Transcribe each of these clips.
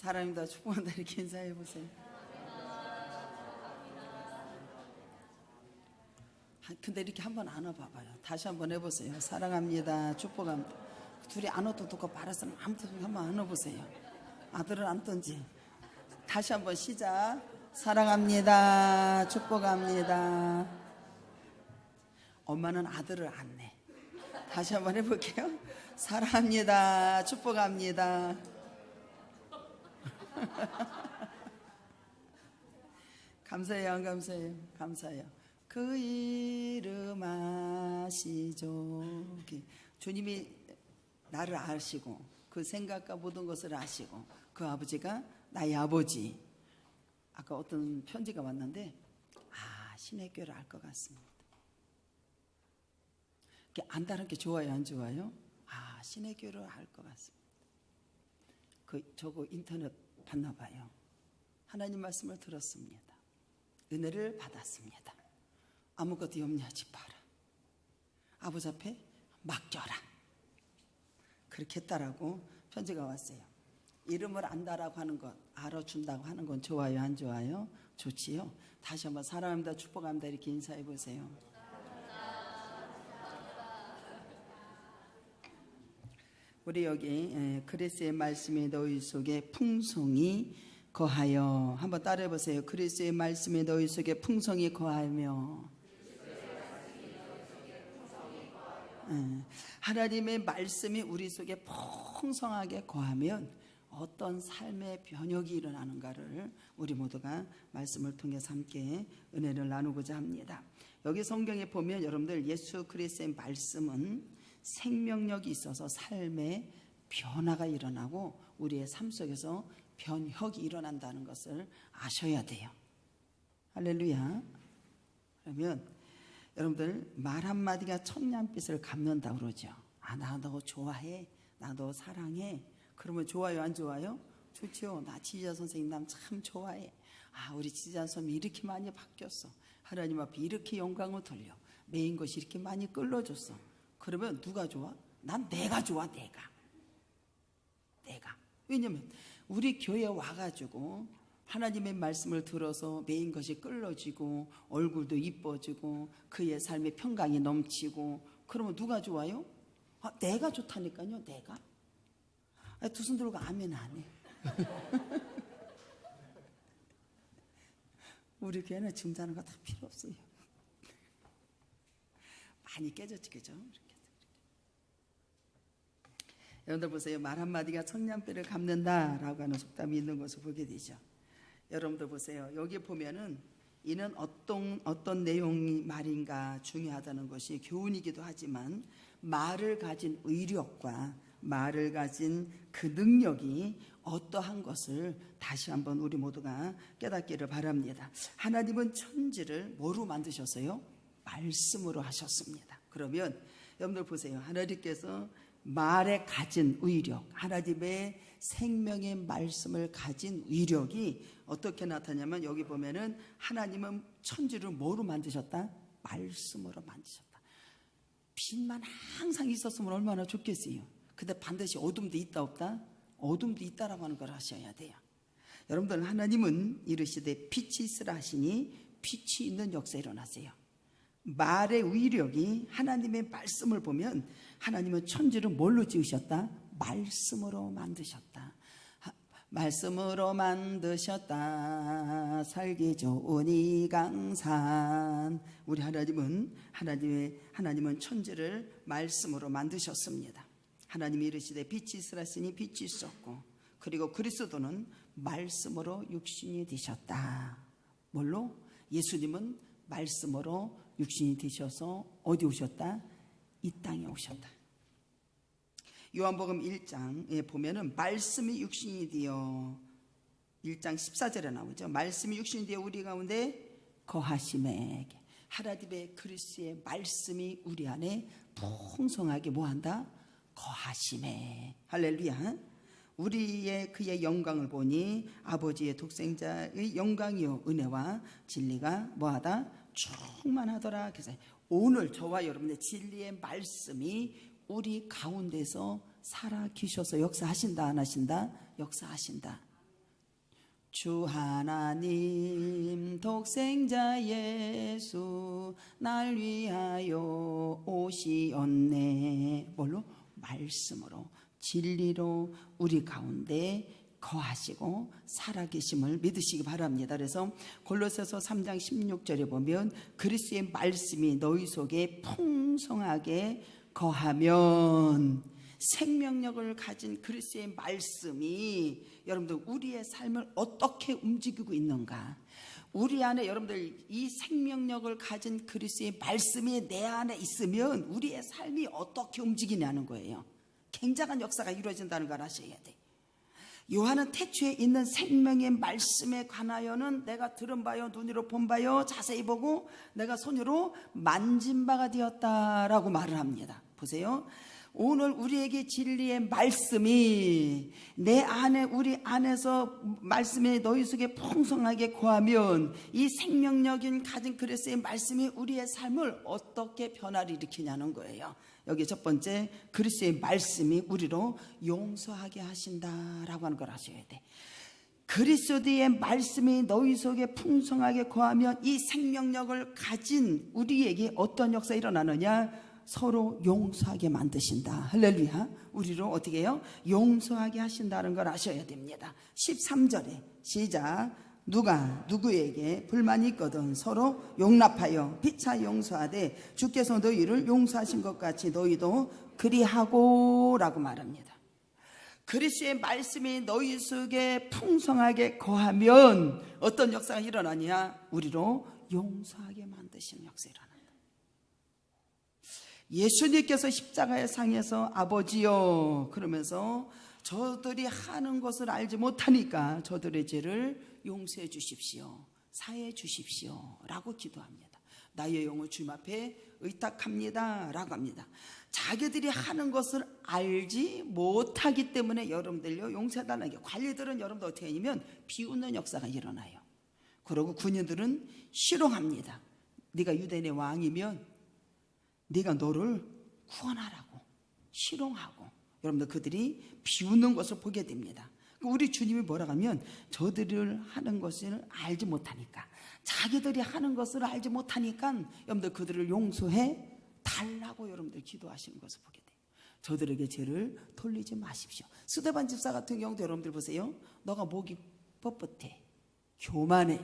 사랑합니다. 축복한다. 이렇게 인사해 보세요. 근데 이렇게 한번 안아봐봐요. 다시 한번 해보세요. 사랑합니다. 축복합니다. 둘이 안아도 좋고 말했으면 아무튼 한번 안아보세요. 아들을 안던지. 다시 한번 시작. 사랑합니다. 축복합니다. 엄마는 아들을 안네. 다시 한번 해볼게요. 사랑합니다. 축복합니다. 감사해요, 안 감사해요? 감사해요. 그 이름 아시죠? 주님이 나를 아시고 그 생각과 모든 것을 아시고 그 아버지가 나의 아버지. 아까 어떤 편지가 왔는데 신의 교를 알 것 같습니다. 안다는 게 좋아요, 안 좋아요? 신의 교를 알 것 같습니다. 저거 인터넷 봤나 봐요. 하나님 말씀을 들었습니다. 은혜를 받았습니다. 아무것도 염려하지 마라. 아버지 앞에 맡겨라. 그렇게 했다라고 편지가 왔어요. 이름을 안다라고 하는 것, 알아준다고 하는 건 좋아요, 안 좋아요? 좋지요. 다시 한번 사랑합니다, 축복합니다 이렇게 인사해 보세요. 우리 여기 그리스의 말씀의 너희 속에 풍성이 거하여, 한번 따라해 보세요. 그리스의 말씀의 너희 속에 풍성이 거하며. 하나님의 말씀이 우리 속에 풍성하게 거하면 어떤 삶의 변혁이 일어나는가를 우리 모두가 말씀을 통해서 함께 은혜를 나누고자 합니다. 여기 성경에 보면 여러분들 예수 그리스도의 말씀은 생명력이 있어서 삶의 변화가 일어나고 우리의 삶 속에서 변혁이 일어난다는 것을 아셔야 돼요. 할렐루야. 그러면 여러분들 말 한마디가 천냥빛을 갚는다고 그러죠. 나 너 좋아해, 나 너 사랑해. 그러면 좋아요, 안 좋아요? 좋죠. 나 지지자 선생님 남 참 좋아해. 우리 지지자 선생님이 이렇게 많이 바뀌었어. 하나님 앞에 이렇게 영광을 돌려. 메인 것이 이렇게 많이 끌어줬어. 그러면 누가 좋아? 난 내가 좋아. 내가. 왜냐면 우리 교회에 와가지고 하나님의 말씀을 들어서 메인 것이 끌어지고 얼굴도 이뻐지고 그의 삶의 평강이 넘치고 그러면 누가 좋아요? 내가 좋다니까요. 내가. 두 손 들고 아멘 안 해. 우리 교회는 증자는 거 다 필요 없어요. 많이 깨졌지, 그죠? 여러분들 보세요. 말 한마디가 천냥뼈를 갚는다라고 하는 속담이 있는 것을 보게 되죠. 여러분들 보세요. 여기 보면은 이는 어떤 내용이 말인가 중요하다는 것이 교훈이기도 하지만 말을 가진 의력과 말을 가진 그 능력이 어떠한 것을 다시 한번 우리 모두가 깨닫기를 바랍니다. 하나님은 천지를 뭐로 만드셨어요? 말씀으로 하셨습니다. 그러면 여러분들 보세요. 하나님께서 말에 가진 의력, 하나님의 생명의 말씀을 가진 의력이 어떻게 나타나냐면 여기 보면은 하나님은 천지를 뭐로 만드셨다? 말씀으로 만드셨다. 빛만 항상 있었으면 얼마나 좋겠어요. 근데 반드시 어둠도 있다 없다? 어둠도 있다라고 하는 걸 아셔야 돼요. 여러분들 하나님은 이르시되 빛이 있으라 하시니 빛이 있는 역사에 일어나세요. 말의 위력이 하나님의 말씀을 보면 하나님은 천지를 뭘로 지으셨다? 말씀으로 만드셨다. 말씀으로 만드셨다. 살기 좋은 이 강산. 우리 하나님은 천지를 말씀으로 만드셨습니다. 하나님이 이르시되 빛이 있으라 하시니 빛이 있었고, 그리고 그리스도는 말씀으로 육신이 되셨다. 뭘로? 예수님은 말씀으로 육신이 되셔서 어디 오셨다? 이 땅에 오셨다. 요한복음 1장에 보면은 말씀이 육신이 되어 1장 14절에 나오죠. 말씀이 육신이 되어 우리 가운데 거하심에, 하나님의 그리스도의 말씀이 우리 안에 풍성하게 뭐한다? 거하심에. 할렐루야. 우리의 그의 영광을 보니 아버지의 독생자의 영광이요 은혜와 진리가 뭐하다? 충만하더라. 그래서 오늘 저와 여러분의 진리의 말씀이 우리 가운데서 살아 계셔서 역사하신다 안 하신다? 역사하신다. 주 하나님 독생자 예수 날 위하여 오시었네. 뭘로? 말씀으로, 진리로 우리 가운데 거하시고 살아계심을 믿으시기 바랍니다. 그래서 골로새서 3장 16절에 보면 그리스도의 말씀이 너희 속에 풍성하게 거하면, 생명력을 가진 그리스도의 말씀이 여러분들 우리의 삶을 어떻게 움직이고 있는가, 우리 안에 여러분들 이 생명력을 가진 그리스도의 말씀이 내 안에 있으면 우리의 삶이 어떻게 움직이냐는 거예요. 굉장한 역사가 이루어진다는 걸 아셔야 돼. 요한은 태초에 있는 생명의 말씀에 관하여는 내가 들은 바요 눈으로 본 바요 자세히 보고 내가 손으로 만진 바가 되었다라고 말을 합니다. 보세요. 오늘 우리에게 진리의 말씀이 내 안에, 우리 안에서 말씀이 너희 속에 풍성하게 거하면 이 생명력인 가진 그리스도의 말씀이 우리의 삶을 어떻게 변화를 일으키냐는 거예요. 여기 첫 번째, 그리스도의 말씀이 우리로 용서하게 하신다라고 하는 걸 아셔야 돼. 그리스도의 말씀이 너희 속에 풍성하게 거하면 이 생명력을 가진 우리에게 어떤 역사가 일어나느냐? 서로 용서하게 만드신다. 할렐루야. 우리로 어떻게 해요? 용서하게 하신다는 걸 아셔야 됩니다. 13절에 시작. 누가 누구에게 불만이 있거든 서로 용납하여 피차 용서하되 주께서 너희를 용서하신 것 같이 너희도 그리하고 라고 말합니다. 그리스도의 말씀이 너희 속에 풍성하게 거하면 어떤 역사가 일어나냐? 우리로 용서하게 만드시는 역사가 일어난다. 예수님께서 십자가의 상에서 아버지여 그러면서 저들이 하는 것을 알지 못하니까 저들의 죄를 용서해 주십시오, 사해 주십시오 라고 기도합니다. 나의 영을 주님 앞에 의탁합니다 라고 합니다. 자기들이 하는 것을 알지 못하기 때문에 여러분들요 용서해달라는 게, 관리들은 여러분들 어떻게 하냐면 비웃는 역사가 일어나요. 그리고 군인들은 실용합니다. 네가 유대인의 왕이면 네가 너를 구원하라고 실용하고, 여러분들 그들이 비웃는 것을 보게 됩니다. 우리 주님이 뭐라고 하면 저들을 하는 것을 알지 못하니까, 자기들이 하는 것을 알지 못하니까 여러분들 그들을 용서해 달라고 여러분들 기도하시는 것을 보게 돼요. 저들에게 죄를 돌리지 마십시오. 스데반 집사 같은 경우도 여러분들 보세요. 너가 목이 뻣뻣해, 교만해,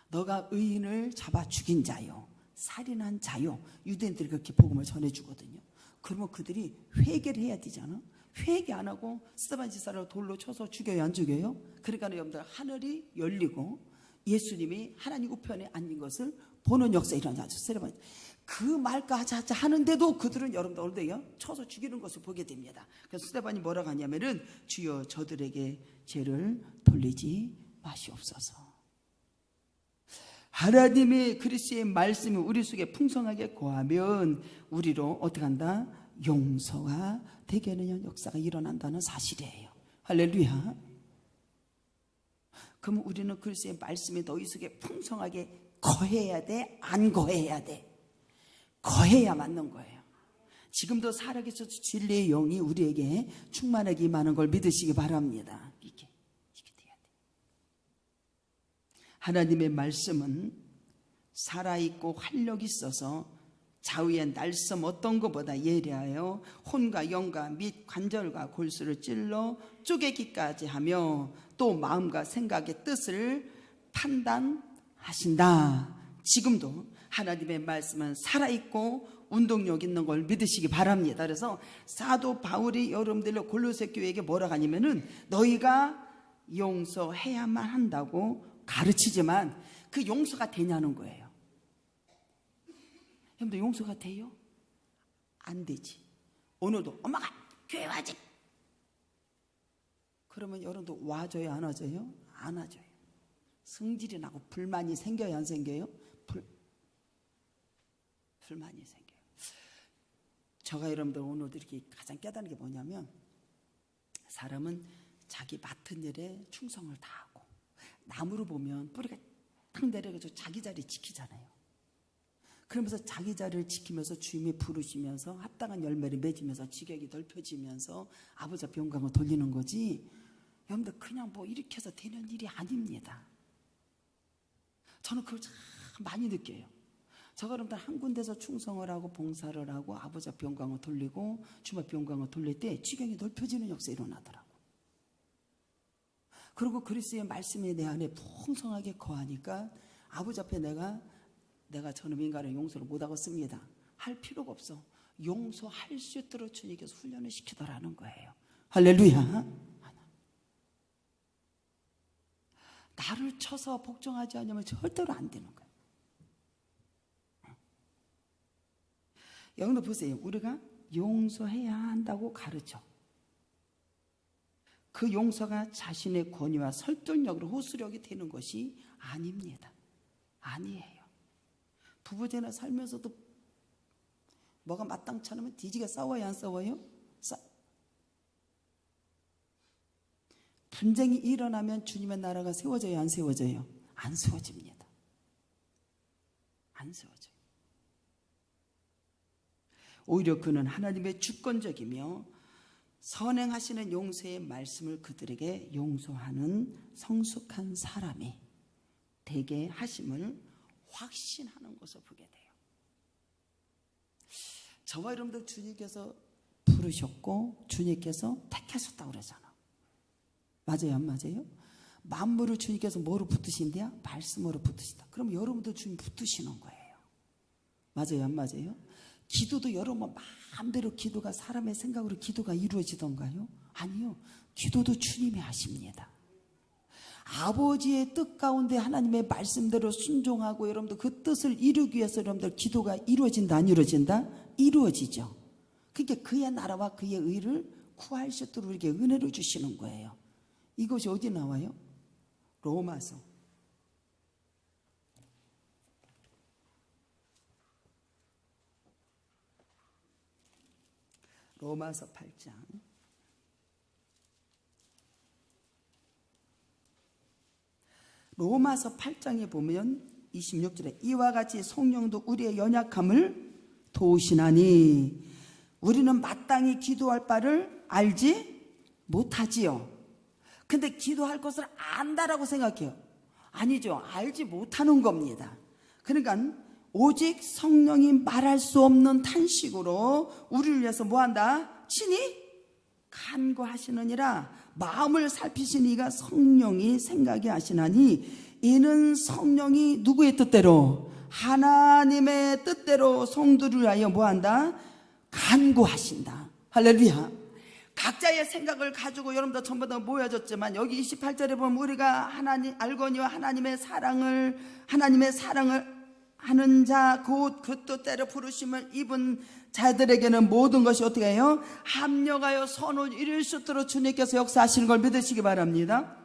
너가 의인을 잡아 죽인 자요, 살인한 자요, 유대인들이 그렇게 복음을 전해주거든요. 그러면 그들이 회개를 해야 되잖아. 회개 안 하고 스데반 집사를 돌로 쳐서 죽여요, 안 죽여요? 그러니까 여러분들 하늘이 열리고 예수님이 하나님 우편에 앉은 것을 보는 역사 일어나죠. 스데반 그 말까지 하는데도 그들은 여러분들 어디요? 쳐서 죽이는 것을 보게 됩니다. 그래서 스데반이 뭐라고 하냐면은 주여 저들에게 죄를 돌리지 마시옵소서. 하나님의 그리스도의 말씀이 우리 속에 풍성하게 거하면 우리로 어떻게 한다? 용서가 되게 하는 역사가 일어난다는 사실이에요. 할렐루야. 그럼 우리는 그리스도의 말씀이 너희 속에 풍성하게 거해야 돼? 안 거해야 돼? 거해야 맞는 거예요. 지금도 살아계셔 진리의 영이 우리에게 충만하게 임하는 걸 믿으시기 바랍니다. 이게 돼야 돼. 하나님의 말씀은 살아있고 활력이 있어서 좌우의 날섬 어떤 것보다 예리하여 혼과 영과 및 관절과 골수를 찔러 쪼개기까지 하며 또 마음과 생각의 뜻을 판단하신다. 지금도 하나님의 말씀은 살아있고 운동력 있는 걸 믿으시기 바랍니다. 그래서 사도 바울이 여러분들 골로새 교회에게 뭐라고 하냐면은 너희가 용서해야만 한다고 가르치지만 그 용서가 되냐는 거예요. 여러분들 용서가 돼요? 안 되지. 오늘도 엄마가 교회 와지. 그러면 여러분도 와줘요, 안 와줘요? 안 와줘요. 성질이 나고 불만이 생겨요, 안 생겨요? 불만이 생겨요. 제가 여러분들 오늘도 이렇게 가장 깨닫는 게 뭐냐면, 사람은 자기 맡은 일에 충성을 다하고, 나무를 보면 뿌리가 탁 내려가지고 자기 자리 지키잖아요. 그러면서 자기 자리를 지키면서 주님이 부르시면서 합당한 열매를 맺으면서 지경이 넓혀지면서 아버지 앞에 영광을 돌리는 거지. 여러분들 그냥 뭐 이렇게 해서 되는 일이 아닙니다. 저는 그걸 참 많이 느껴요. 저가 여러분들 한 군데서 충성을 하고 봉사를 하고 아버지 앞에 영광을 돌리고 주님 앞에 영광을 돌릴 때 지경이 넓혀지는 역사 일어나더라고. 그리고 그리스도의 말씀이 내 안에 풍성하게 거하니까 아버지 앞에 내가 저놈 인간을 용서를 못하겠습니다 할 필요가 없어. 용서할 수 있도록 주님께서 훈련을 시키더라는 거예요. 할렐루야. 나를 쳐서 복종하지 않으면 절대로 안 되는 거예요. 여러분들 보세요. 우리가 용서해야 한다고 가르쳐. 그 용서가 자신의 권위와 설득력으로 호소력이 되는 것이 아닙니다. 아니에요. 부부제나 살면서도 뭐가 마땅치 않으면 뒤지게 싸워요, 안 싸워요? 분쟁이 일어나면 주님의 나라가 세워져요, 안 세워져요? 안 세워집니다. 안 세워져요. 오히려 그는 하나님의 주권적이며 선행하시는 용서의 말씀을 그들에게 용서하는 성숙한 사람이 되게 하심을 확신하는 것을 보게 돼요. 저와 여러분들 주님께서 부르셨고 주님께서 택하셨다고 그러잖아. 맞아요, 안 맞아요? 만물을 주님께서 뭐로 붙으신대요? 말씀으로 붙으신다. 그럼 여러분도 주님 붙으시는 거예요. 맞아요, 안 맞아요? 기도도 여러분 마음대로 기도가 사람의 생각으로 기도가 이루어지던가요? 아니요. 기도도 주님이 하십니다. 아버지의 뜻 가운데 하나님의 말씀대로 순종하고 여러분들 그 뜻을 이루기 위해서 여러분들 기도가 이루어진다, 안 이루어진다? 이루어지죠. 그러니까 그의 나라와 그의 의를 구할 수 있도록 우리에게 은혜를 주시는 거예요. 이것이 어디 나와요? 로마서. 로마서 8장. 로마서 8장에 보면 26절에 이와 같이 성령도 우리의 연약함을 도우시나니 우리는 마땅히 기도할 바를 알지 못하지요. 근데 기도할 것을 안다라고 생각해요. 아니죠. 알지 못하는 겁니다. 그러니까 오직 성령이 말할 수 없는 탄식으로 우리를 위해서 뭐한다? 친히 간구하시느니라. 마음을 살피신 이가 성령이 생각이 하시나니 이는 성령이 누구의 뜻대로? 하나님의 뜻대로 성도를 위하여 뭐한다? 간구하신다. 할렐루야. 각자의 생각을 가지고 여러분들 전부 다 모여졌지만 여기 28절에 보면 우리가 하나님 알거니와 하나님의 사랑을 하는 자 곧 그 뜻대로 부르심을 입은 자들에게는 모든 것이 어떻게 해요? 합력하여 선을 이룰 수 있도록 주님께서 역사하시는 걸 믿으시기 바랍니다.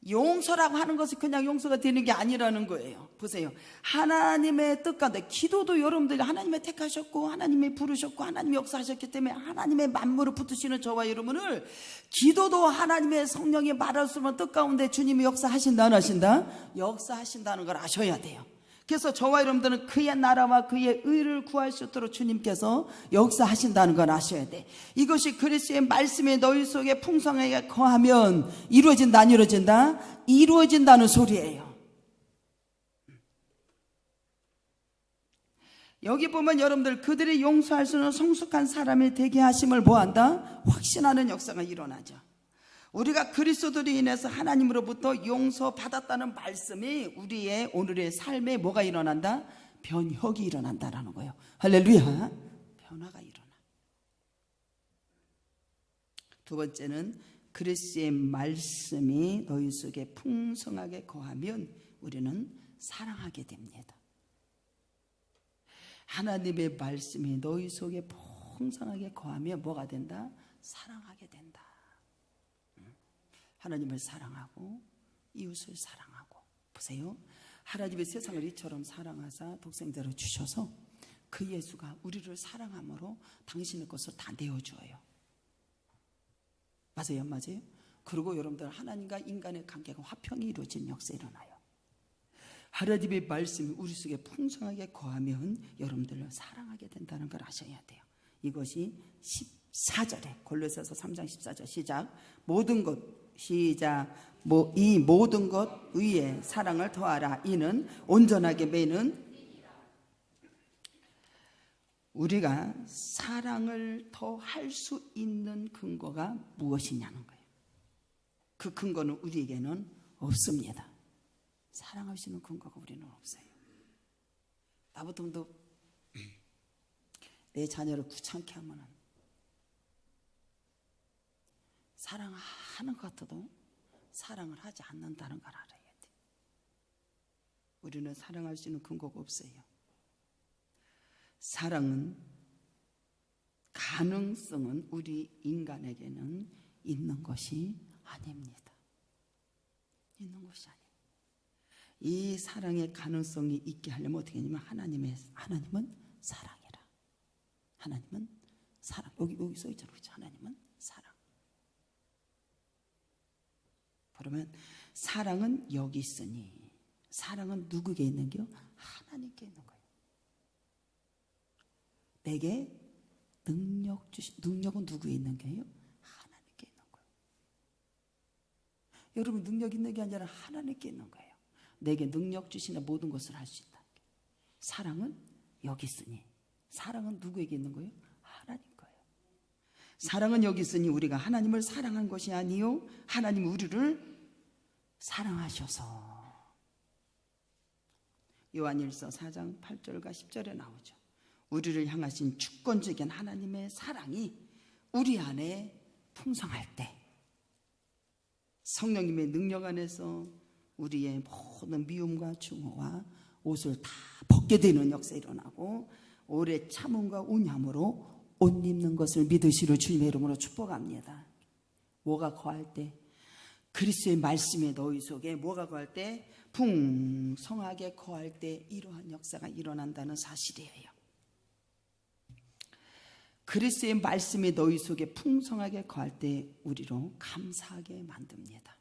용서라고 하는 것이 그냥 용서가 되는 게 아니라는 거예요. 보세요. 하나님의 뜻 가운데 기도도 여러분들이 하나님의 택하셨고 하나님이 부르셨고 하나님이 역사하셨기 때문에 하나님의 만물을 붙드시는 저와 여러분을 기도도 하나님의 성령이 말할 수 없는 뜻 가운데 주님이 역사하신다 안 하신다? 역사하신다는 걸 아셔야 돼요. 그래서 저와 여러분들은 그의 나라와 그의 의를 구할 수 있도록 주님께서 역사하신다는 걸 아셔야 돼. 이것이 그리스도의 말씀이 너희 속에 풍성하게 거하면 이루어진다 안 이루어진다? 이루어진다는 소리예요. 여기 보면 여러분들 그들이 용서할 수 있는 성숙한 사람이 되게 하심을 뭐한다? 확신하는 역사가 일어나죠. 우리가 그리스도로 인해서 하나님으로부터 용서받았다는 말씀이 우리의 오늘의 삶에 뭐가 일어난다? 변혁이 일어난다라는 거예요. 할렐루야. 변화가 일어나. 두 번째는 그리스도의 말씀이 너희 속에 풍성하게 거하면 우리는 사랑하게 됩니다. 하나님의 말씀이 너희 속에 풍성하게 거하면 뭐가 된다? 사랑하게 된다. 하나님을 사랑하고 이웃을 사랑하고. 보세요. 하나님의 세상을 이처럼 사랑하사 독생자를 주셔서 그 예수가 우리를 사랑함으로 당신의 것을 다 내어주어요. 맞아요? 맞아요? 그리고 여러분들 하나님과 인간의 관계가 화평이 이루어진 역사 일어나요. 하나님의 말씀이 우리 속에 풍성하게 거하면 여러분들을 사랑하게 된다는 걸 아셔야 돼요. 이것이 14절에 골로새서 3장 14절 시작. 모든 것 시작. 이 모든 것 위에 사랑을 더하라. 이는 온전하게 매는 우리가 사랑을 더 할 수 있는 근거가 무엇이냐는 거예요. 그 근거는 우리에게는 없습니다. 사랑할 수 있는 근거가 우리는 없어요. 나부터 내 자녀를 귀찮게 하면은 사랑하는 것 같아도 사랑을 하지 않는다는 걸 알아야 돼. 우리는 사랑할 수 있는 근거가 없어요. 사랑은 가능성은 우리 인간에게는 있는 것이 아닙니다. 있는 것이 아니에요. 이 사랑의 가능성이 있게 하려면 어떻게 하냐면 하나님은 사랑이라. 하나님은 사랑. 여기 써 있잖아요. 하나님은 사랑. 그러면 사랑은 여기 있으니 사랑은 누구에게 있는겨? 하나님께 있는 거예요. 내게 능력은 누구에 있는 거예요? 하나님께 있는 거예요. 여러분 능력 있는 게 아니라 하나님께 있는 거예요. 내게 능력 주시는 모든 것을 할 수 있다. 사랑은 여기 있으니 사랑은 누구에게 있는 거예요? 하나님 거예요. 사랑은 여기 있으니 우리가 하나님을 사랑한 것이 아니요 하나님 우리를 사랑하셔서. 요한일서 4장 8절과 10절에 나오죠. 우리를 향하신 주권적인 하나님의 사랑이 우리 안에 풍성할 때 성령님의 능력 안에서 우리의 모든 미움과 증오와 옷을 다 벗게 되는 역사 일어나고 오래 참음과 온유함으로 옷 입는 것을 믿으시로 주님의 이름으로 축복합니다. 뭐가 거할 때? 그리스도의 말씀의 너희 속에 뭐가 거할 때? 풍성하게 거할 때 이러한 역사가 일어난다는 사실이에요. 그리스도의 말씀이 너희 속에 풍성하게 거할 때 우리로 감사하게 만듭니다.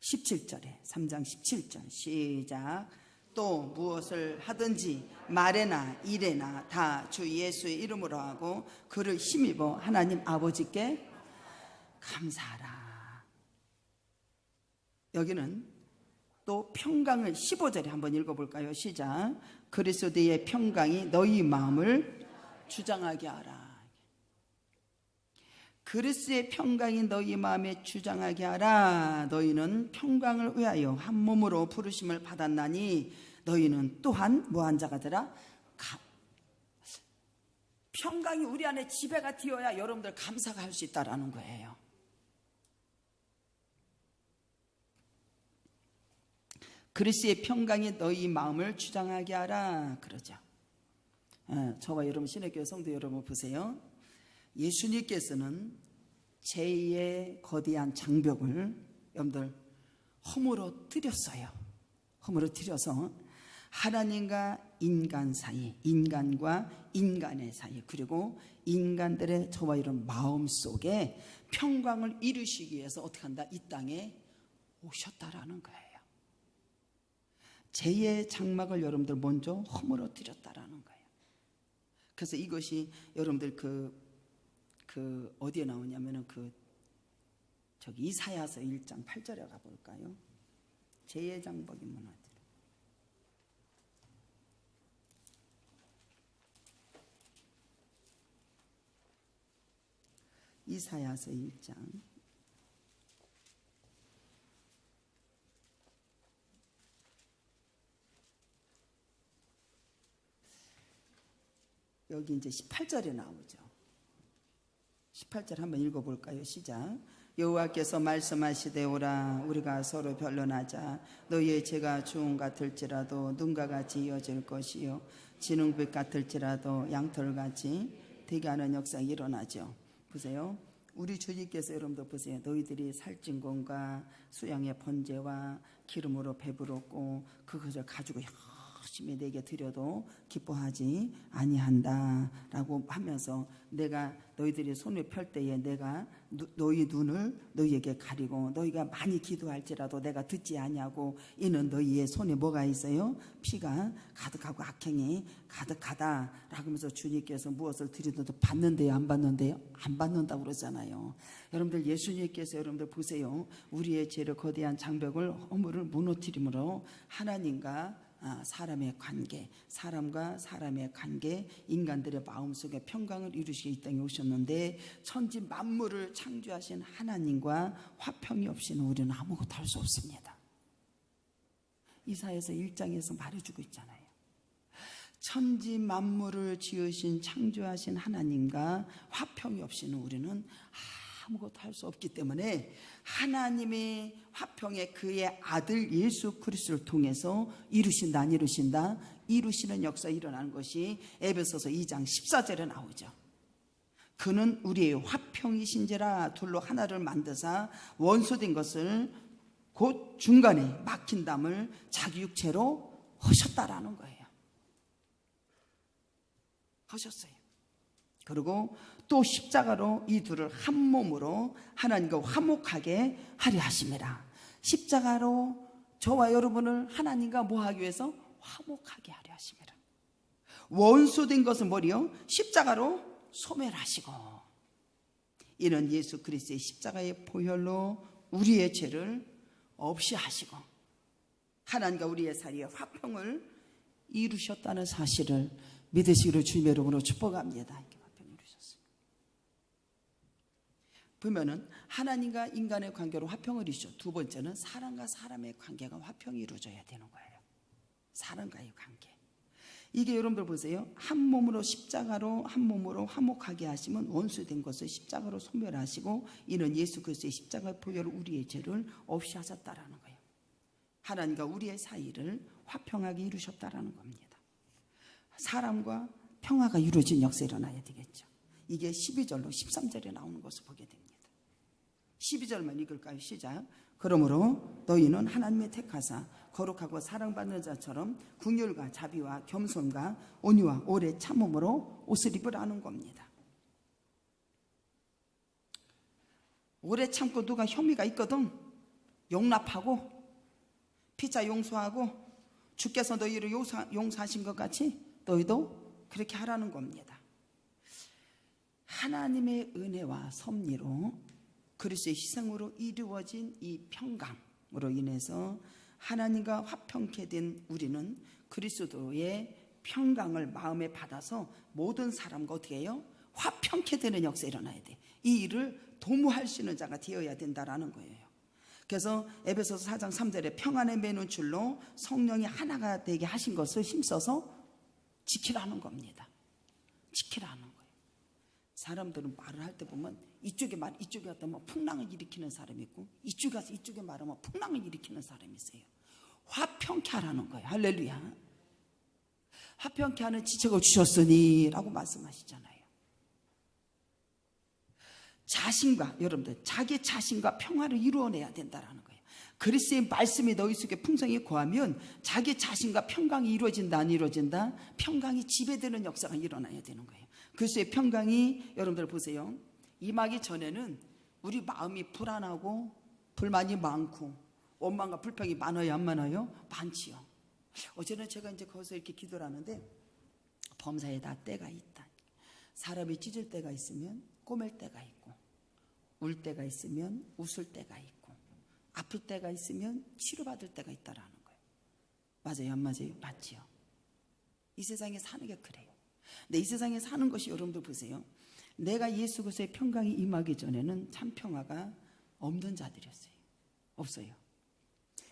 17절에 3장 17절 시작. 또 무엇을 하든지 말에나 일에나 다 주 예수의 이름으로 하고 그를 힘입어 하나님 아버지께 감사하라. 여기는 또 평강을 15절에 한번 읽어볼까요? 시작. 그리스도의 평강이 너희 마음을 주장하게 하라. 그리스도의 평강이 너희 마음에 주장하게 하라. 너희는 평강을 위하여 한 몸으로 부르심을 받았나니 너희는 또한 뭐한 자가 되라? 평강이 우리 안에 지배가 되어야 여러분들 감사가 할 수 있다라는 거예요. 그리스도의 평강이 너희 마음을 주장하게 하라 그러죠. 저와 여러분 신학교회 성도 여러분 보세요. 예수님께서는 제2의 거대한 장벽을 여러분들 허물어뜨렸어요. 허물어뜨려서 하나님과 인간 사이, 인간과 인간의 사이, 그리고 인간들의 저와 이런 마음속에 평강을 이루시기 위해서 어떻게 한다? 이 땅에 오셨다라는 거예요. 제2의 장막을 여러분들 먼저 허물어뜨렸다라는 거예요. 그래서 이것이 여러분들 어디에 나오냐면은 저기 이사야서 1장 8절에 가볼까요? 제2의 장막이 무너지라. 이사야서 1장 여기 이제 18절에 나오죠. 18절 한번 읽어볼까요? 시작. 여호와께서 말씀하시되 오라 우리가 서로 변론하자. 너희의 죄가 주홍 같을지라도 눈과 같이 이어질 것이요 진홍빛 같을지라도 양털같이 되게 하는 역사가 일어나죠. 보세요. 우리 주님께서 여러분들 보세요. 너희들이 살찐 것과 수양의 번제와 기름으로 배부르고 그것을 가지고 열심히 내게 드려도 기뻐하지 아니한다라고 하면서 내가 너희들이 손을 펼 때에 내가 너희 눈을 너희에게 가리고 너희가 많이 기도할지라도 내가 듣지 아니하고 이는 너희의 손에 뭐가 있어요? 피가 가득하고 악행이 가득하다라고 하면서 주님께서 무엇을 드리더라도 받는데요, 안 받는데요? 안 받는다고 그러잖아요. 여러분들, 예수님께서 여러분들 보세요. 우리의 죄를 거대한 장벽을 허물을 무너뜨림으로 하나님과 사람의 관계, 사람과 사람의 관계, 인간들의 마음속에 평강을 이루시기 이 땅에 오셨는데 천지 만물을 창조하신 하나님과 화평이 없이는 우리는 아무것도 할 수 없습니다. 이사야서 1장에서 말해주고 있잖아요. 천지 만물을 지으신 창조하신 하나님과 화평이 없이는 우리는 아무것도 할 수 없기 때문에 하나님의 화평에 그의 아들 예수 그리스도를 통해서 이루신다 안 이루신다? 이루시는 역사 일어나는 것이 에베소서 2장 14절에 나오죠. 그는 우리의 화평이신지라 둘로 하나를 만드사 원수된 것을 곧 중간에 막힌 담을 자기 육체로 하셨다라는 거예요. 하셨어요. 그리고 또 십자가로 이 둘을 한 몸으로 하나님과 화목하게 하려 하심이라. 십자가로 저와 여러분을 하나님과 뭐 하기 위해서? 화목하게 하려 하심이라. 원수된 것은 뭐리요? 십자가로 소멸하시고, 이는 예수 그리스도의 십자가의 보혈로 우리의 죄를 없이 하시고 하나님과 우리의 사이에 화평을 이루셨다는 사실을 믿으시기를 주님의 이름으로 축복합니다. 보면은 하나님과 인간의 관계로 화평을 이루죠. 두 번째는 사람과 사람의 관계가 화평이 이루어져야 되는 거예요. 사람과의 관계. 이게 여러분들 보세요. 한 몸으로 십자가로 한 몸으로 화목하게 하시면 원수된 것을 십자가로 소멸하시고 이는 예수 그리스도의 십자가의 보혈로 우리의 죄를 없이 하셨다라는 거예요. 하나님과 우리의 사이를 화평하게 이루셨다라는 겁니다. 사람과 평화가 이루어진 역사 일어나야 되겠죠. 이게 12절로 13절에 나오는 것을 보게 됩니다. 12절만 읽을까요? 시작. 그러므로 너희는 하나님의 택하사 거룩하고 사랑받는 자처럼 긍휼과 자비와 겸손과 온유와 오래 참음으로 옷을 입으라는 겁니다. 오래 참고 누가 혐의가 있거든 용납하고 피차 용서하고 주께서 너희를 용서하신 것 같이 너희도 그렇게 하라는 겁니다. 하나님의 은혜와 섭리로 그리스도의 희생으로 이루어진 이 평강으로 인해서 하나님과 화평케 된 우리는 그리스도의 평강을 마음에 받아서 모든 사람과 어떻게 해요? 화평케 되는 역사 일어나야 돼. 이 일을 도모할 수 있는 자가 되어야 된다라는 거예요. 그래서 에베소서 4장 3절에 평안에 매는 줄로 성령이 하나가 되게 하신 것을 힘써서 지키라는 겁니다. 지키라는 거예요. 사람들은 말을 할 때 보면 이쪽에 갔다 뭐 풍랑을 일으키는 사람이 있고 이쪽에 가서 이쪽에 말하면 풍랑을 일으키는 사람이 있어요. 화평케 하라는 거예요. 할렐루야. 화평케 하는 지책을 주셨으니 라고 말씀하시잖아요. 자신과 여러분들 자기 자신과 평화를 이루어내야 된다라는 거예요. 그리스도의 말씀이 너희 속에 풍성히 거하면 자기 자신과 평강이 이루어진다 안 이루어진다? 평강이 지배되는 역사가 일어나야 되는 거예요. 그리스도의 평강이 여러분들 보세요. 임하기 전에는 우리 마음이 불안하고 불만이 많고 원망과 불평이 많아요 안 많아요? 많지요. 어제는 제가 이제 거기서 이렇게 기도를 하는데 범사에 다 때가 있다. 사람이 찢을 때가 있으면 꼬맬 때가 있고 울 때가 있으면 웃을 때가 있고 아플 때가 있으면 치료받을 때가 있다라는 거예요. 맞아요 안 맞아요? 맞지요. 이 세상에 사는 게 그래요. 근데 이 세상에 사는 것이 여러분들 보세요. 내가 예수 그리스도의 평강이 임하기 전에는 참 평화가 없는 자들이었어요. 없어요.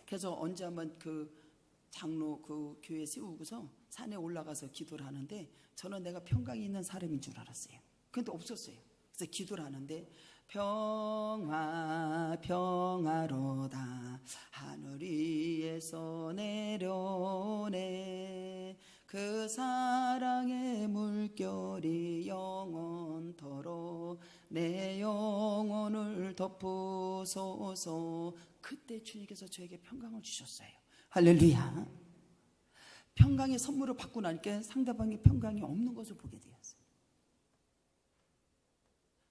그래서 언제 한번 그 장로 그 교회 세우고서 산에 올라가서 기도를 하는데 저는 내가 평강이 있는 사람인 줄 알았어요. 근데 없었어요. 그래서 기도를 하는데 평화 평화로다 하늘 위에서 내려오네 그 사랑의 물결이 영원토록 내 영혼을 덮으소서. 그때 주님께서 저에게 평강을 주셨어요. 할렐루야. 평강의 선물을 받고 나니까 상대방이 평강이 없는 것을 보게 되었어요.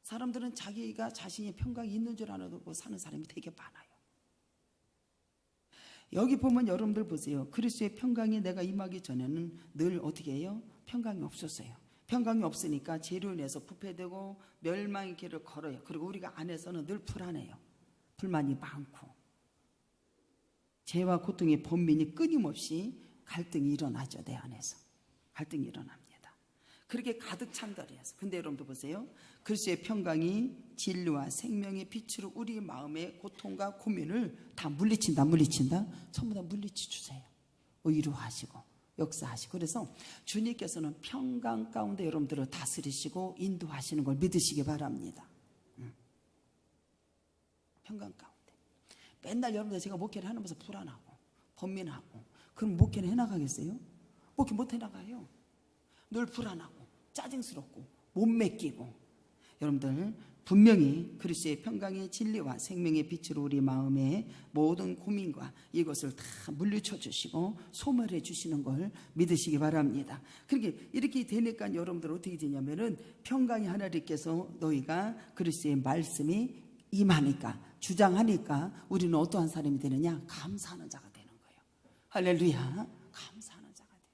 사람들은 자기가 자신이 평강이 있는 줄 알고 사는 사람이 되게 많아요. 여기 보면 여러분들 보세요. 그리스도의 평강이 내가 임하기 전에는 늘 어떻게 해요? 평강이 없었어요. 평강이 없으니까 죄로 인해서 부패되고 멸망의 길을 걸어요. 그리고 우리가 안에서는 늘 불안해요. 불만이 많고 죄와 고통의 번민이 끊임없이 갈등이 일어나죠. 내 안에서 갈등이 일어납니다. 그렇게 가득 찬달이어서. 근데 여러분들 보세요. 그리스도의 평강이 진리와 생명의 빛으로 우리 마음의 고통과 고민을 다 물리친다. 전부 다 물리치 주세요. 위로하시고 역사하시고. 그래서 주님께서는 평강 가운데 여러분들을 다스리시고 인도하시는 걸 믿으시기 바랍니다. 평강 가운데. 맨날 여러분들 제가 목회를 하면서 불안하고 번민하고 그럼 목회는 해나가겠어요? 목회 못 해나가요. 늘 불안하고 짜증스럽고 못 맡기고. 여러분들 분명히 그리스도의 평강의 진리와 생명의 빛으로 우리 마음의 모든 고민과 이것을 다 물리쳐 주시고 소멸해 주시는 걸 믿으시기 바랍니다. 그렇게 이렇게 되니까 여러분들 어떻게 되냐면은 평강이 하나님께서 너희가 그리스도의 말씀이 임하니까 주장하니까 우리는 어떠한 사람이 되느냐? 감사하는 자가 되는 거예요. 할렐루야. 감사하는 자가 돼요.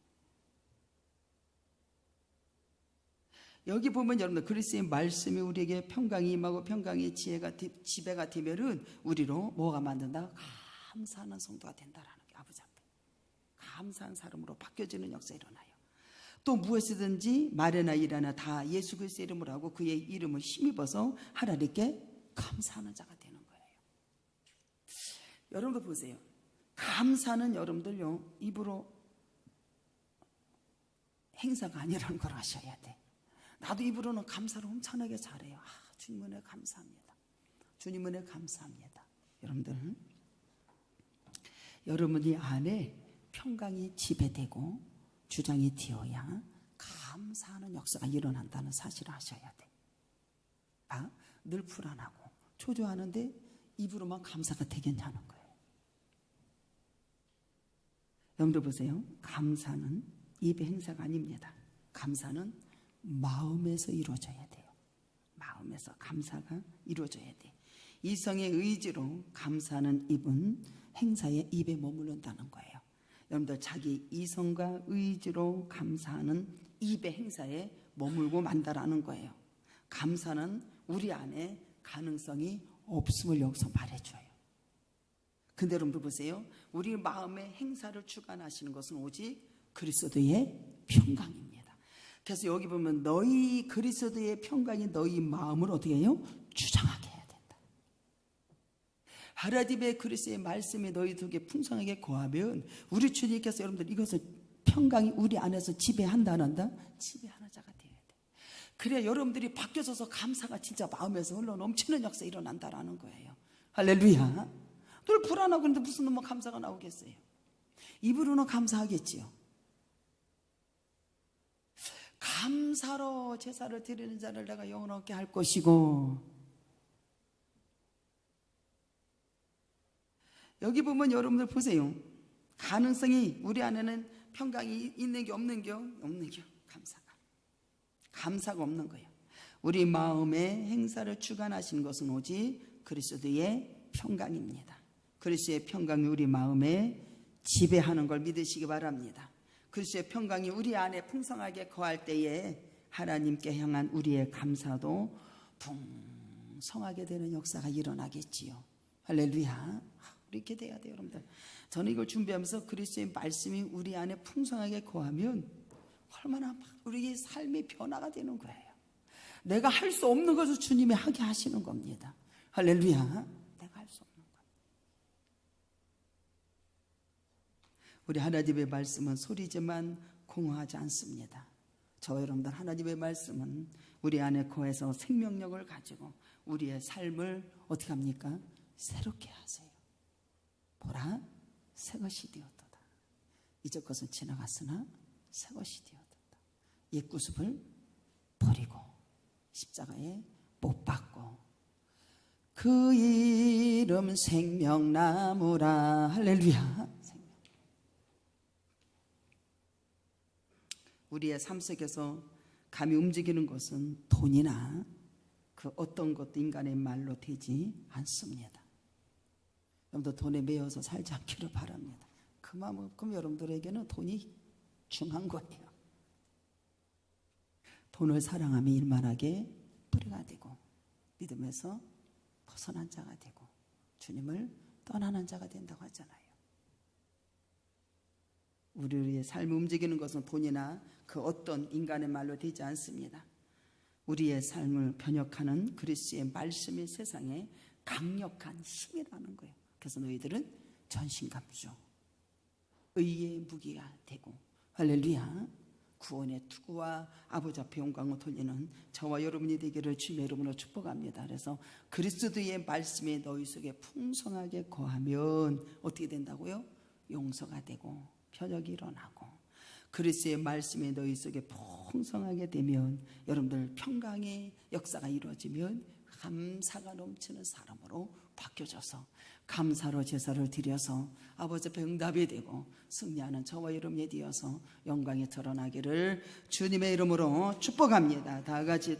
여기 보면 여러분들 그리스도의 말씀이 우리에게 평강이 임하고 평강의 지배가 되면은 우리로 뭐가 만든다? 감사하는 성도가 된다라는 게 아버지 앞에 감사한 사람으로 바뀌어지는 역사 일어나요. 또 무엇이든지 말이나 일이나 다 예수 그리스도의 이름으로 하고 그의 이름을 힘입어서 하나님께 감사하는 자가 되는 거예요. 여러분들 보세요. 감사는 여러분들요 입으로 행사가 아니라는 걸 아셔야 돼. 나도 입으로는 감사를 엄청나게 잘해요. 주님 은혜 감사합니다. 주님 은혜 감사합니다. 여러분들 여러분이 안에 평강이 지배되고 주장이 되어야 감사하는 역사가 일어난다는 사실을 아셔야 돼. 늘 불안하고 초조하는데 입으로만 감사가 되겠냐는 거예요. 여러분들 보세요. 감사는 입의 행사가 아닙니다. 감사는 마음에서 이루어져야 돼요. 마음에서 감사가 이루어져야 돼. 이성의 의지로 감사하는 입은 행사의 입에 머무른다는 거예요. 여러분들 자기 이성과 의지로 감사하는 입의 행사에 머물고 만다라는 거예요. 감사는 우리 안에 가능성이 없음을 여기서 말해줘요. 근데 여러분들 보세요. 우리 마음의 행사를 주관하시는 것은 오직 그리스도의 평강입니다. 그래서 여기 보면 너희 그리스도의 평강이 너희 마음을 어떻게 해요? 주장하게 해야 된다. 하나님의 그리스도의 말씀이 너희 속에 풍성하게 거하면 우리 주님께서 여러분들 이것을 평강이 우리 안에서 지배한다 안 한다? 지배하는 자가 돼야 돼. 그래야 여러분들이 바뀌어져서 감사가 진짜 마음에서 흘러 넘치는 역사 일어난다라는 거예요. 할렐루야. 늘 불안하고 있는데 무슨 뭐 감사가 나오겠어요? 입으로는 감사하겠지요. 감사로 제사를 드리는 자를 내가 영원하게 할 것이고. 여기 보면 여러분들 보세요. 가능성이 우리 안에는 평강이 있는 게 없는 게 감사가 없는 거예요. 우리 마음의 행사를 주관하시는 것은 오직 그리스도의 평강입니다. 그리스도의 평강이 우리 마음에 지배하는 걸 믿으시기 바랍니다. 그리스도의 평강이 우리 안에 풍성하게 거할 때에 하나님께 향한 우리의 감사도 풍성하게 되는 역사가 일어나겠지요. 할렐루야. 이렇게 돼야 돼요, 여러분들. 저는 이걸 준비하면서 그리스도의 말씀이 우리 안에 풍성하게 거하면 얼마나 우리의 삶의 변화가 되는 거예요. 내가 할 수 없는 것을 주님이 하게 하시는 겁니다. 할렐루야. 내가 할 수 없는 것. 우리 하나님의 말씀은 소리지만 공허하지 않습니다. 저와 여러분들 하나님의 말씀은 우리 안에 거해서 생명력을 가지고 우리의 삶을 어떻게 합니까? 새롭게 하세요. 보라, 새것이 되었도다. 이전 것은 지나갔으나 새것이 되었도다. 옛 구습을 버리고 십자가에 못 박고 그 이름 생명나무라. 할렐루야. 우리의 삶 속에서 감히 움직이는 것은 돈이나 그 어떤 것도 인간의 말로 되지 않습니다. 여러분들 돈에 매여서 살지 않기를 바랍니다. 그만큼 여러분들에게는 돈이 중요한 거예요. 돈을 사랑하며 일만하게 뿌리가 되고 믿음에서 벗어난 자가 되고 주님을 떠나는 자가 된다고 하잖아요. 우리의 삶을 움직이는 것은 돈이나 그 어떤 인간의 말로 되지 않습니다. 우리의 삶을 변혁하는 그리스도의 말씀이 세상에 강력한 힘이라는 거예요. 그래서 너희들은 전신갑주 의의 무기가 되고 할렐루야 구원의 투구와 아버지 앞에 영광을 돌리는 저와 여러분이 되기를 주님의 이름으로 축복합니다. 그래서 그리스도의 말씀이 너희 속에 풍성하게 거하면 어떻게 된다고요? 용서가 되고 변혁이 일어나고 그리스도의 말씀이 너희 속에 풍성하게 되면 여러분들 평강의 역사가 이루어지면 감사가 넘치는 사람으로 바뀌어져서 감사로 제사를 드려서 아버지 앞에 응답이 되고 승리하는 저와 여러분이 되어서 영광이 드러나기를 주님의 이름으로 축복합니다. 다 같이